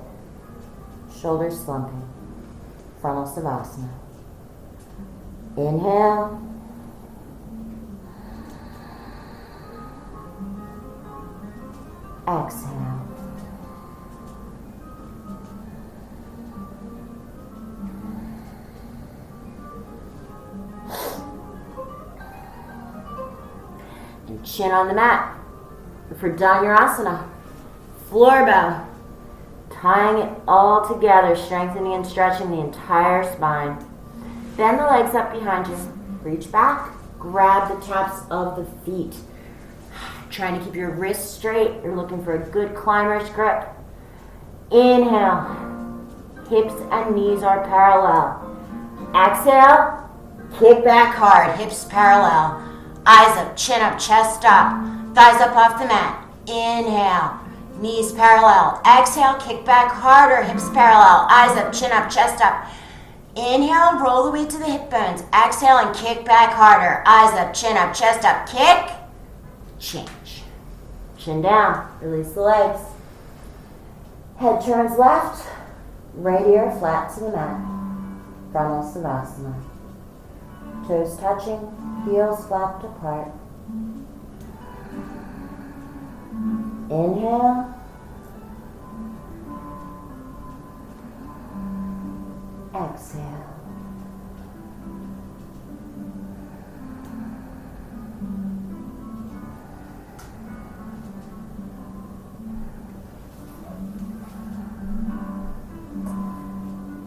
Shoulders slumping. Frontal Savasana. Inhale. Exhale. And chin on the mat for Dhanurasana. Floor bow. Tying it all together, strengthening and stretching the entire spine. Bend the legs up behind you. Reach back. Grab the tops of the feet. Trying to keep your wrists straight. You're looking for a good climber's grip. Inhale. Hips and knees are parallel. Exhale. Kick back hard. Hips parallel. Eyes up, chin up, chest up. Thighs up off the mat. Inhale. Knees parallel. Exhale. Kick back harder. Hips parallel. Eyes up, chin up, chest up. Inhale. Roll the weight to the hip bones. Exhale and kick back harder. Eyes up, chin up, chest up. Kick. Change. Chin down, release the legs. Head turns left, right ear flat to the mat. Frontal Savasana. Toes touching, heels flapped apart. Inhale. Exhale.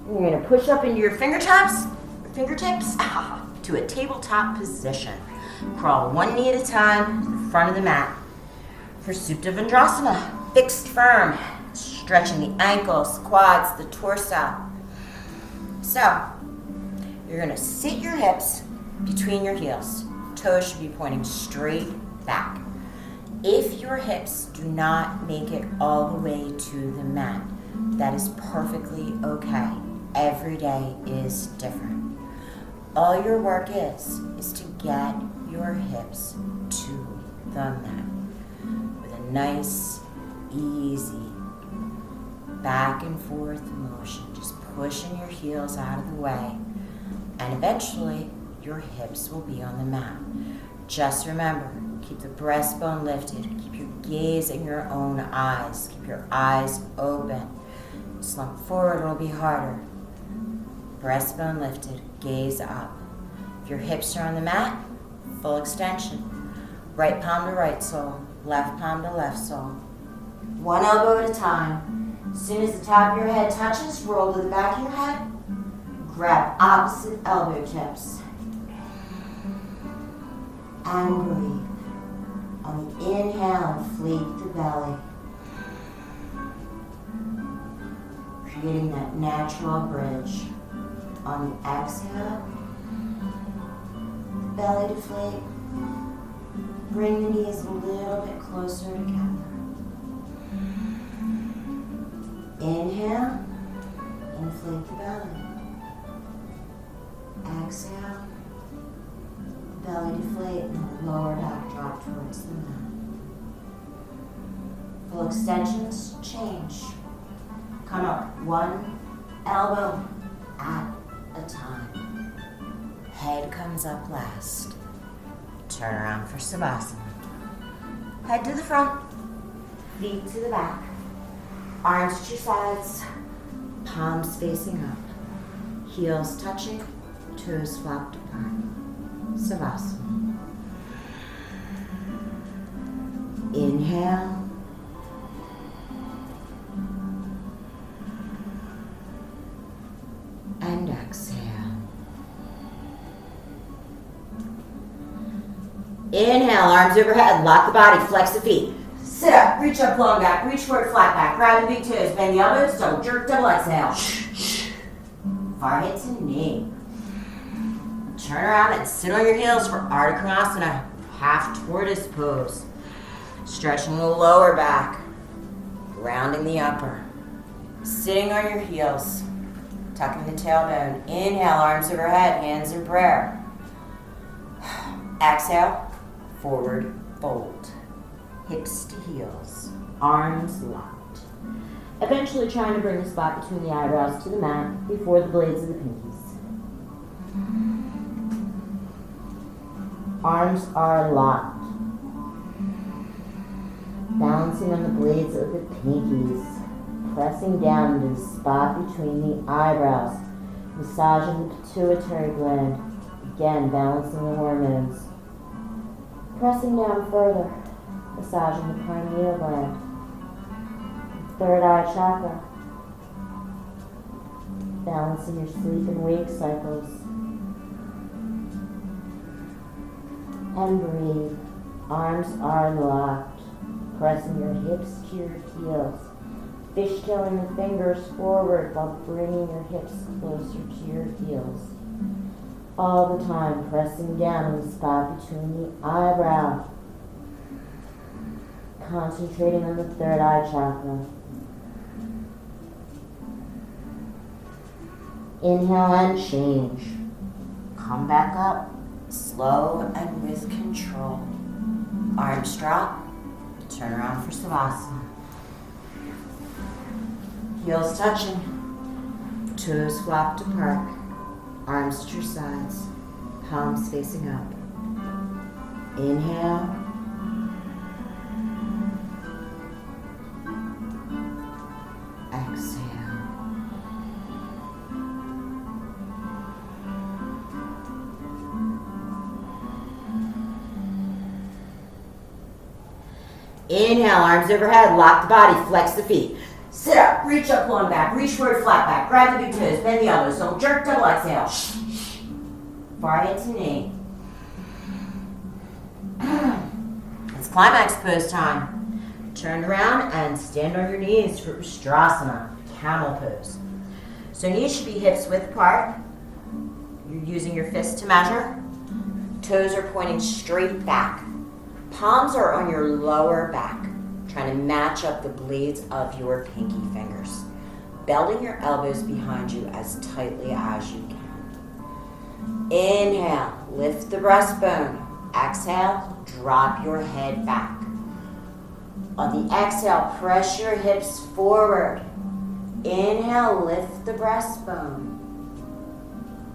You're going to push up into your fingertips to a tabletop position. Crawl one knee at a time to the front of the mat. For Supta Vendrasana, fixed firm, stretching the ankles, quads, the torso. So, you're going to sit your hips between your heels. Toes should be pointing straight back. If your hips do not make it all the way to the mat, that is perfectly okay. Every day is different. All your work is to get your hips to the mat with a nice, easy back and forth motion, just pushing your heels out of the way, and eventually your hips will be on the mat. Just remember, keep the breastbone lifted, keep your gaze in your own eyes, keep your eyes open. Slump forward, it'll be harder. Breastbone lifted, gaze up. If your hips are on the mat, full extension. Right palm to right sole, left palm to left sole. One elbow at a time. As soon as the top of your head touches, roll to the back of your head. Grab opposite elbow tips. And breathe. On the inhale, inflate the belly. creating that natural bridge. On the exhale, belly deflate. Bring the knees a little bit closer together. Inhale, inflate the belly. Exhale, belly deflate and the lower back drop towards the mat. Full extensions, change. Come up one elbow at a time. Head comes up last. Turn around for Savasana. Head to the front, feet to the back, arms to your sides, palms facing up, heels touching, toes flopped apart. Savasana. Inhale. And exhale. Inhale, arms overhead, lock the body, flex the feet. Sit up, reach up, long back, reach forward, flat back, grab the big toes, bend the elbows, double jerk, double exhale. Forehead to knee. Turn around and sit on your heels for Ardha Kriyanasana, half tortoise pose. Stretching the lower back, rounding the upper. Sitting on your heels, tucking the tailbone. Inhale, arms overhead, hands in prayer. Exhale, forward fold. Hips to heels, arms locked. Eventually trying to bring the spot between the eyebrows to the mat before the blades of the pinkies. Arms are locked. Balancing on the blades of the pinkies. Pressing down into the spot between the eyebrows. Massaging the pituitary gland. Again, balancing the hormones. Pressing down further. Massaging the pineal gland. Third eye chakra. Balancing your sleep and wake cycles. And breathe. Arms are locked. Pressing your hips to your heels. Fishtailing the fingers forward while bringing your hips closer to your heels. All the time pressing down in the spot between the eyebrows. Concentrating on the third eye chakra. Inhale and change. Come back up, slow and with control. Arms drop. Turn around for Savasana. Heels touching. Toes flopped apart. Arms to your sides. Palms facing up. Inhale. Exhale. Inhale, arms overhead, lock the body, flex the feet. Sit up, reach up, long back, reach forward, flat back, grab the big toes, bend the elbows, double jerk, double exhale. Forehead to knee. It's climax pose time. Turn around and stand on your knees for Ustrasana, camel pose. So knees should be hips width apart. You're using your fists to measure. Toes are pointing straight back. Palms are on your lower back, trying to match up the blades of your pinky fingers. Belting your elbows behind you as tightly as you can. Inhale, lift the breastbone. Exhale, drop your head back. On the exhale, press your hips forward. Inhale, lift the breastbone.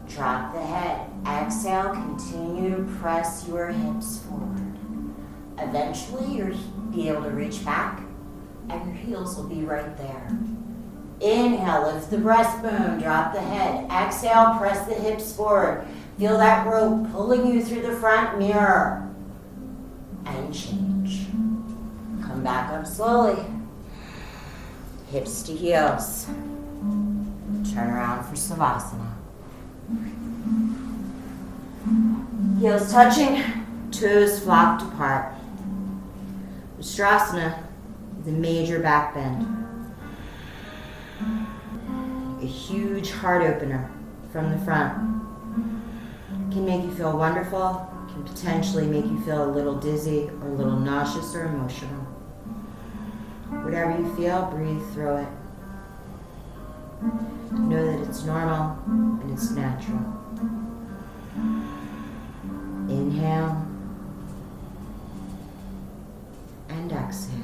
Drop the head. Exhale, continue to press your hips forward. Eventually, you'll be able to reach back, and your heels will be right there. Inhale, lift the breastbone, drop the head. Exhale, press the hips forward. Feel that rope pulling you through the front mirror. And change. Come back up slowly. Hips to heels. Turn around for Savasana. Heels touching, toes flopped apart. Ustrasana is a major back bend. a huge heart opener from the front. It can make you feel wonderful, can potentially make you feel a little dizzy or a little nauseous or emotional. Whatever you feel, breathe through it. Know that it's normal and it's natural. Inhale and exhale.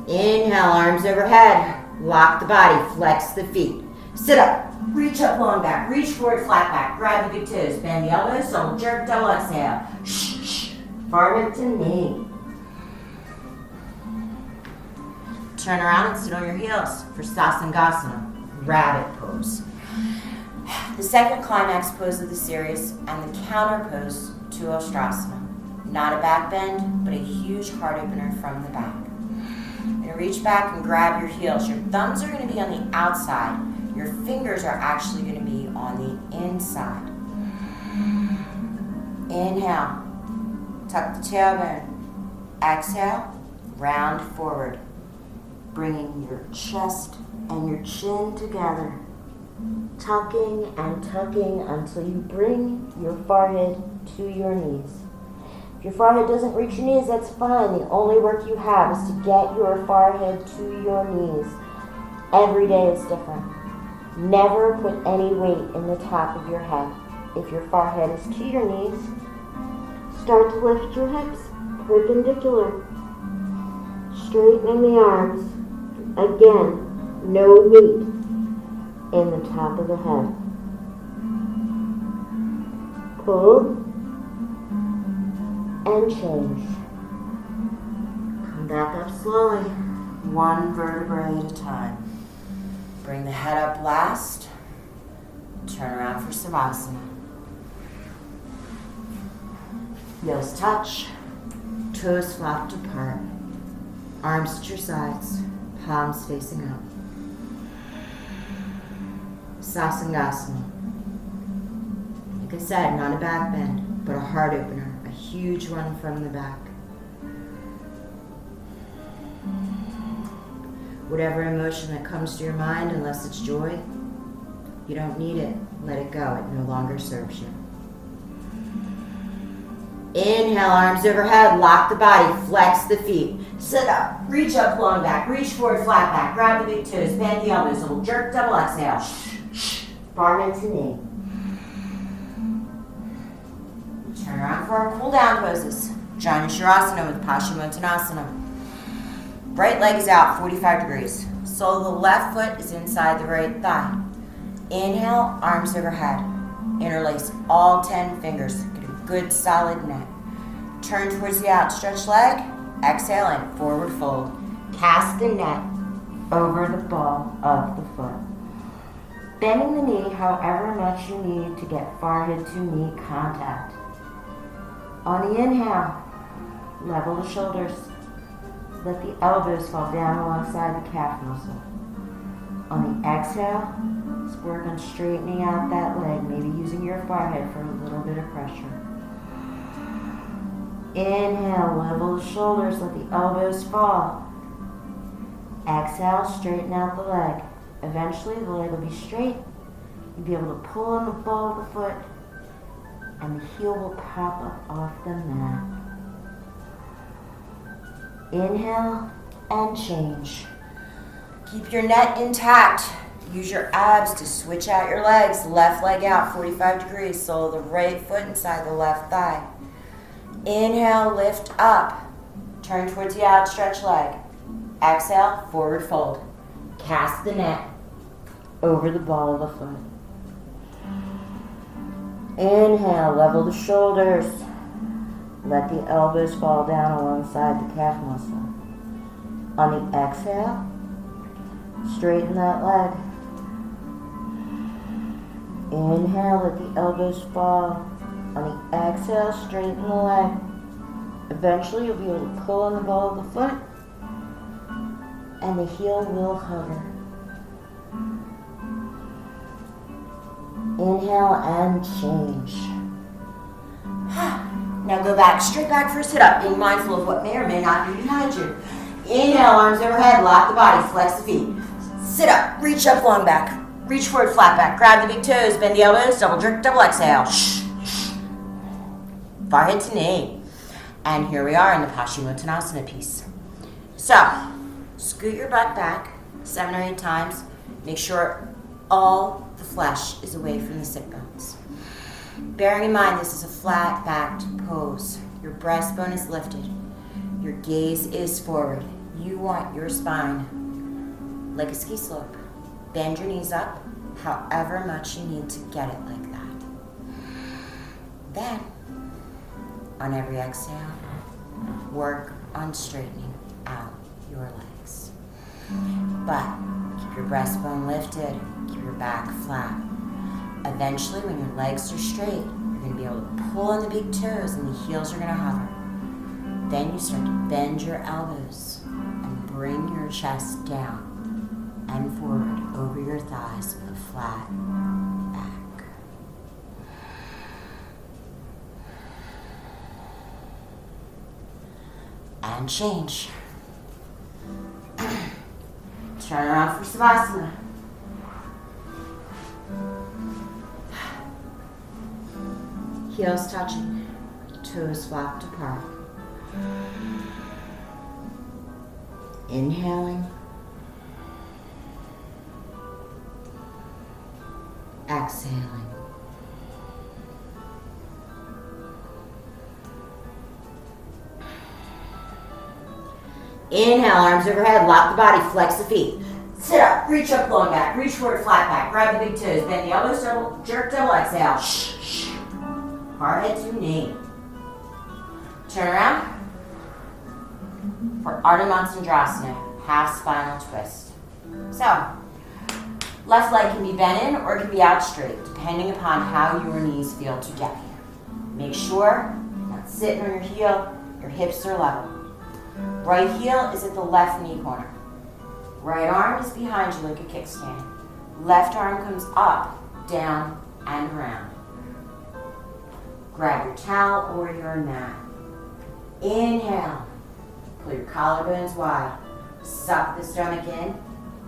Inhale, arms overhead. Lock the body, flex the feet. Sit up, reach up long back, reach forward, flat back, grab the big toes, bend the elbows, double jerk, double exhale. Shh. Forward to knee. Turn around and sit on your heels for Sasangasana, rabbit pose. The second climax pose of the series and the counter pose to Ostrasana. Not a back bend, but a huge heart opener from the back. You're going to reach back and grab your heels. Your thumbs are going to be on the outside. Your fingers are actually going to be on the inside. Inhale. Tuck the tailbone. Exhale. Round forward. Bringing your chest and your chin together. Tucking and tucking until you bring your forehead to your knees. If your forehead doesn't reach your knees, that's fine. The only work you have is to get your forehead to your knees. Every day is different. Never put any weight in the top of your head. If your forehead is to your knees, start to lift your hips perpendicular. Straightening the arms. Again, no weight in the top of the head. Pull and change. Come back up slowly, one vertebrae at a time. Bring the head up last. Turn around for Savasana. Heels touch, toes flopped apart, arms at your sides, palms facing up. Sasangasana. Like I said, not a back bend, but a heart opener, a huge one from the back. Whatever emotion that comes to your mind, unless it's joy, you don't need it. Let it go. It no longer serves you. Inhale, arms overhead, lock the body, flex the feet. Sit up, reach up, long back, reach forward, flat back, grab the big toes, bend the elbows, little jerk, double exhale. Forehead to knee. Turn around for our cool down poses. Janu Shirasana with Paschimottanasana. Right leg is out, 45 degrees. Sole of the left foot is inside the right thigh. Inhale, arms overhead. Interlace all 10 fingers. Get a good solid neck. Turn towards the outstretched leg. Exhale and forward fold. Cast the net over the ball of the foot. Bending the knee however much you need to get forehead to knee contact. On the inhale, level the shoulders. Let the elbows fall down alongside the calf muscle. On the exhale, let's work on straightening out that leg, maybe using your forehead for a little bit of pressure. Inhale, level the shoulders, let the elbows fall. Exhale, straighten out the leg. Eventually, the leg will be straight. You'll be able to pull on the ball of the foot, and the heel will pop up off the mat. Inhale and change. Keep your net intact. Use your abs to switch out your legs. Left leg out, 45 degrees. Sole of the right foot inside the left thigh. Inhale, lift up. Turn towards the outstretched leg. Exhale, forward fold. Cast the net over the ball of the foot. Inhale, level the shoulders. Let the elbows fall down alongside the calf muscle. On the exhale, straighten that leg. Inhale, let the elbows fall. On the exhale, straighten the leg. Eventually, you'll be able to pull on the ball of the foot, and the heel will hover. Inhale and change. Now go back, straight back for a sit-up, being mindful of what may or may not be behind you. Inhale, arms overhead, lock the body, flex the feet. Sit up, reach up, long back. Reach forward, flat back. Grab the big toes, bend the elbows, double jerk, double exhale. Forehead to knee. And here we are in the Paschimottanasana piece. So, scoot your butt back 7 or 8 times. Make sure all the flesh is away from the sit bones. Bearing in mind this is a flat-backed pose. Your breastbone is lifted. Your gaze is forward. You want your spine like a ski slope. Bend your knees up however much you need to get it like that. Then, on every exhale, work on straightening out your legs. But keep your breastbone lifted, keep your back flat. Eventually, when your legs are straight, you're going to be able to pull on the big toes and the heels are going to hover. Then you start to bend your elbows and bring your chest down and forward over your thighs with a flat back. And change. Turn around for Savasana. Heels touching, toes flopped apart. Inhaling. Exhaling. Inhale, arms overhead, lock the body, flex the feet. Sit up, reach up, long back, reach forward, flat back, grab the big toes, bend the elbows, double, jerk, double exhale. Forehead to knee. Turn around for Ardha Matsyendrasana, half spinal twist. So, left leg can be bent in or it can be out straight, depending upon how your knees feel to get here. Make sure you're not sitting on your heel, your hips are level. Right heel is at the left knee corner. Right arm is behind you like a kickstand. Left arm comes up, down, and around. Grab your towel or your mat. Inhale. Pull your collarbones wide. Suck the stomach in.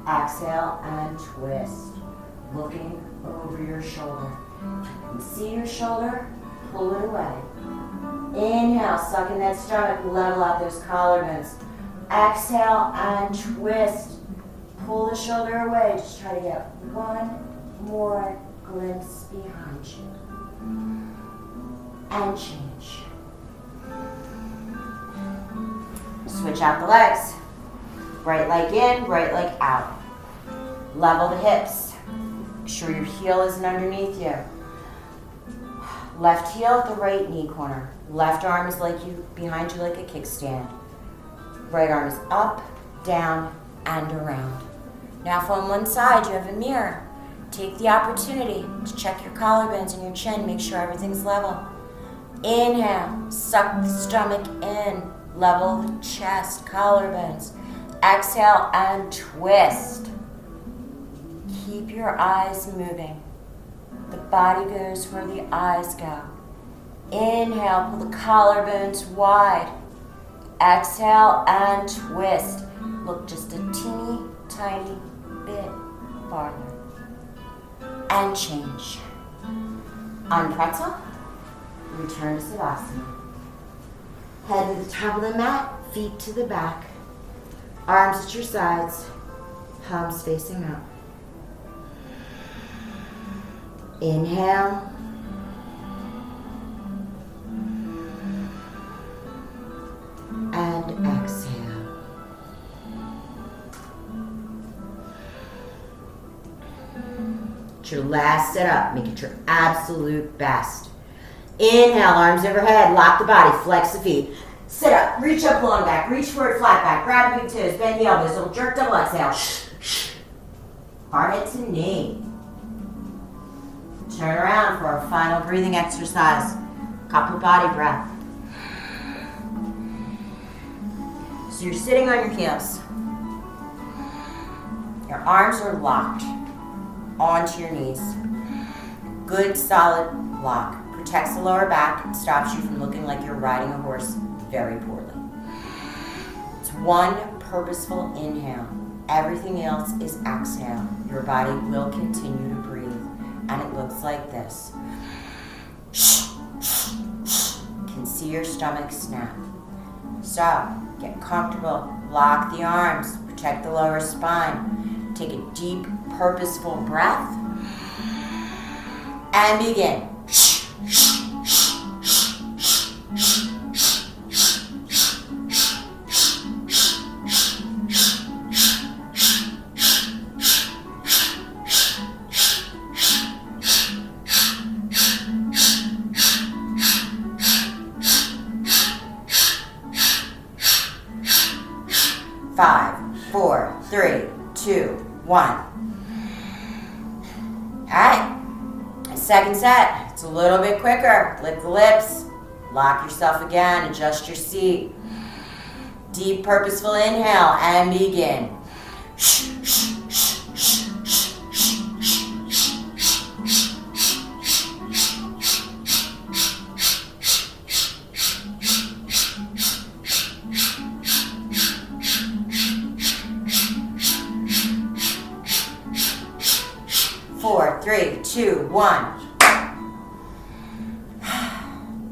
Exhale and twist. Looking over your shoulder. You can see your shoulder. Pull it away. Inhale. Suck in that stomach. Level out those collarbones. Exhale and twist. Pull the shoulder away. Just try to get one more glimpse behind you. And change. Switch out the legs. Right leg in, right leg out. Level the hips. Make sure your heel isn't underneath you. Left heel at the right knee corner. Left arm is behind you like a kickstand. Right arm is up, down, and around. Now if on one side you have a mirror, take the opportunity to check your collarbones and your chin, make sure everything's level. Inhale, suck the stomach in, level the chest, collarbones. Exhale and twist. Keep your eyes moving. The body goes where the eyes go. Inhale, pull the collarbones wide. Exhale and twist. Look just a teeny tiny bit farther. And change. On pretzel. Return to Savasana. Head to the top of the mat, feet to the back. Arms at your sides, palms facing up. Inhale. And exhale. It's your last sit up. Make it your absolute best. Inhale, arms overhead, lock the body, flex the feet. Sit up, reach up, long back, reach forward, flat back, grab the big toes, bend the elbows, little jerk, double exhale. Forehead to knee. Turn around for our final breathing exercise. Couple body breath. So you're sitting on your heels. Your arms are locked onto your knees. Good solid lock. Protects the lower back and stops you from looking like you're riding a horse very poorly. It's one purposeful inhale. Everything else is exhale. Your body will continue to breathe. And it looks like this. You can see your stomach snap. So, get comfortable. Lock the arms. Protect the lower spine. Take a deep, purposeful breath. And begin. 5, 4, 3, 2, 1. Alright, second set. It's a little bit quicker. Lick the lips. Lock yourself again. Adjust your seat. Deep, purposeful inhale and begin. 4, 3, 2, 1.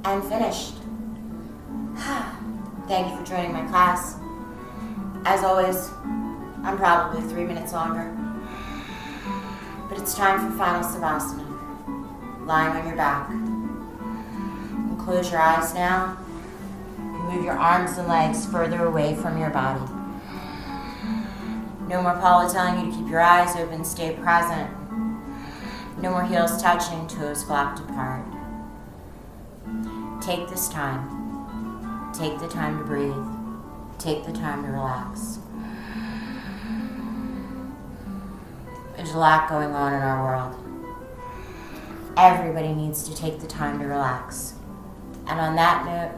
And finished. Thank you for joining my class. As always, I'm probably 3 minutes longer. But it's time for final Savasana. Lying on your back. And close your eyes now. Move your arms and legs further away from your body. No more Paula telling you to keep your eyes open, stay present. No more heels touching, toes flopped apart. Take this time. Take the time to breathe. Take the time to relax. There's a lot going on in our world. Everybody needs to take the time to relax. And on that note,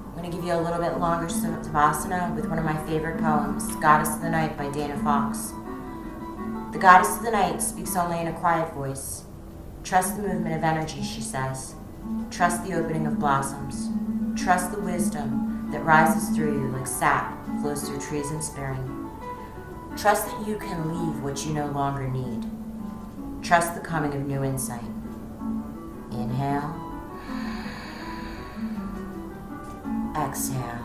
I'm going to give you a little bit longer Savasana with one of my favorite poems, Goddess of the Night by Dana Fox. The goddess of the night speaks only in a quiet voice. Trust the movement of energy, she says. Trust the opening of blossoms. Trust the wisdom that rises through you like sap flows through trees in spring. Trust that you can leave what you no longer need. Trust the coming of new insight. Inhale. Exhale.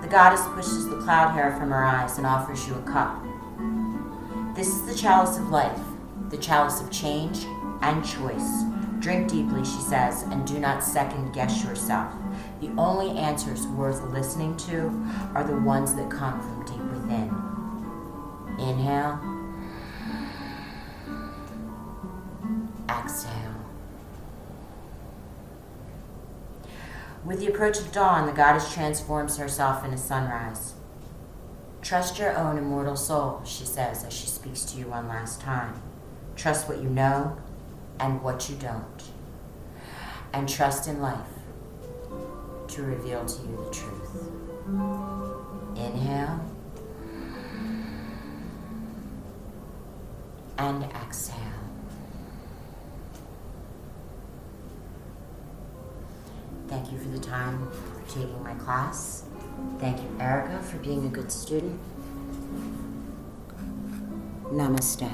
The goddess pushes the cloud hair from her eyes and offers you a cup. This is the chalice of life, the chalice of change and choice. Drink deeply, she says, and do not second guess yourself. The only answers worth listening to are the ones that come from deep within. Inhale. Exhale. With the approach of dawn, the goddess transforms herself into sunrise. Trust your own immortal soul, she says as she speaks to you one last time. Trust what you know and what you don't. And trust in life to reveal to you the truth. Inhale. And exhale. Thank you for the time for taking my class. Thank you, Erica, for being a good student. Namaste.